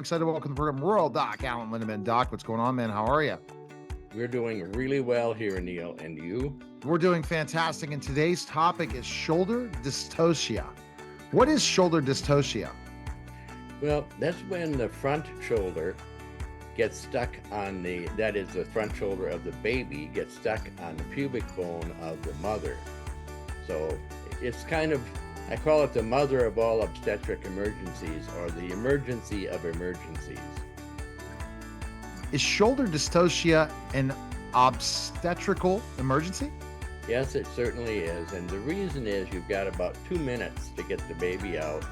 excited to welcome to the program Rural Doc Alan Lindemann. Doc, what's going on, man? How are you? We're doing really well here, Neil. And you? We're doing fantastic. And today's topic is shoulder dystocia. What is shoulder dystocia? Well, that's when the front shoulder gets stuck on the front shoulder of the baby gets stuck on the pubic bone of the mother. So it's kind of, I call it the mother of all obstetric emergencies, or the emergency of emergencies. Is shoulder dystocia an obstetrical emergency? Yes, it certainly is. And the reason is you've got about 2 minutes to get the baby out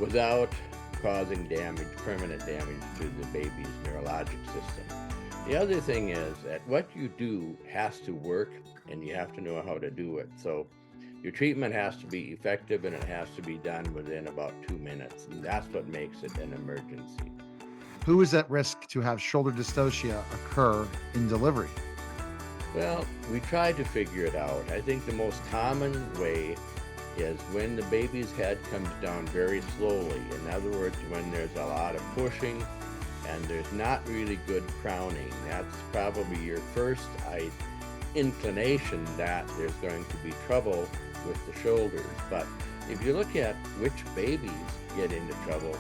without causing damage, permanent damage to the baby's neurologic system. The other thing is that what you do has to work, and you have to know how to do it. So your treatment has to be effective, and it has to be done within about 2 minutes. And that's what makes it an emergency. Who is at risk to have shoulder dystocia occur in delivery? Well, we tried to figure it out. I think the most common way is when the baby's head comes down very slowly. In other words, when there's a lot of pushing and there's not really good crowning. That's probably your first inclination that there's going to be trouble with the shoulders. But if you look at which babies get into trouble,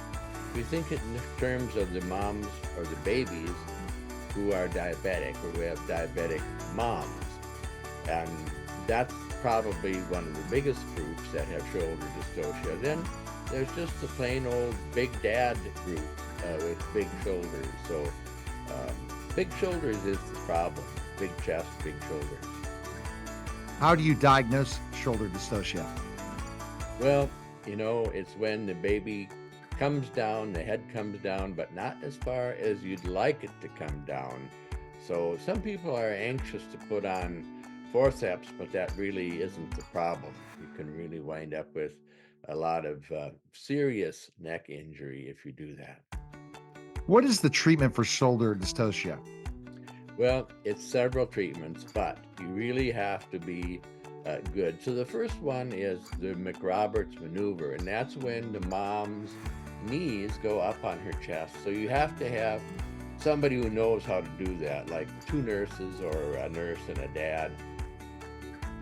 we think in terms of the moms or the babies who are diabetic, or who have diabetic moms. And that's probably one of the biggest groups that have shoulder dystocia. Then there's just the plain old big dad group with big shoulders. So big shoulders is the problem. Big chest, big shoulders. How do you diagnose shoulder dystocia? Well, it's when the baby comes down, the head comes down, but not as far as you'd like it to come down. So some people are anxious to put on forceps, but that really isn't the problem. You can really wind up with a lot of serious neck injury if you do that. What is the treatment for shoulder dystocia? Well, it's several treatments, but you really have to be good. So the first one is the McRoberts maneuver, and that's when the mom's knees go up on her chest. So you have to have somebody who knows how to do that, like 2 nurses or a nurse and a dad.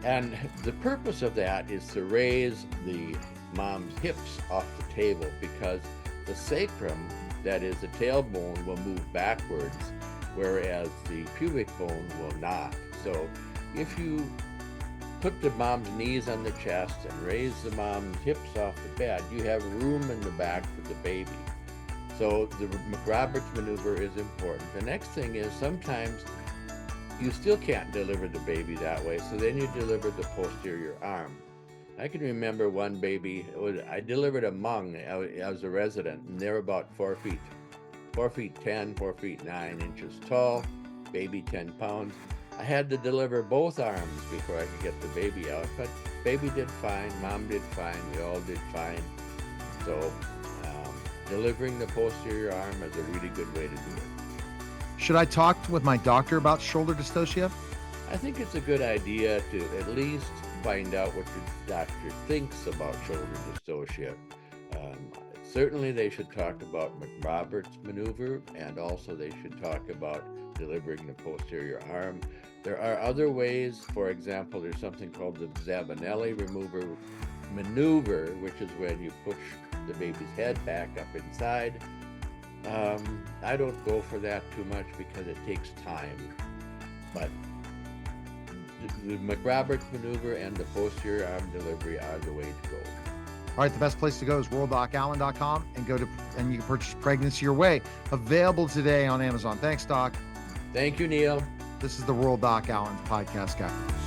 And the purpose of that is to raise the mom's hips off the table, because the sacrum, that is the tailbone, will move backwards, whereas the pubic bone will not. So if you put the mom's knees on the chest and raise the mom's hips off the bed, you have room in the back for the baby. So the McRoberts maneuver is important. The next thing is sometimes you still can't deliver the baby that way, so then you deliver the posterior arm. I can remember one baby, I delivered a Hmong. I was a resident, and they were about 4 feet 10, 4 feet 9 inches tall, baby 10 pounds. I had to deliver both arms before I could get the baby out, but baby did fine, mom did fine, we all did fine. So delivering the posterior arm is a really good way to do it. Should I talk with my doctor about shoulder dystocia? I think it's a good idea to at least find out what your doctor thinks about shoulder dystocia. Certainly they should talk about McRoberts maneuver, and also they should talk about delivering the posterior arm. There are other ways. For example, there's something called the Zabanelli maneuver, which is when you push the baby's head back up inside. I don't go for that too much because it takes time. But the McRoberts maneuver and the posterior arm delivery are the way to go. All right, the best place to go is ruraldocallen.com and you can purchase Pregnancy Your Way, available today on Amazon. Thanks, Doc. Thank you, Neil. This is the Rural Doc Allen podcast guy.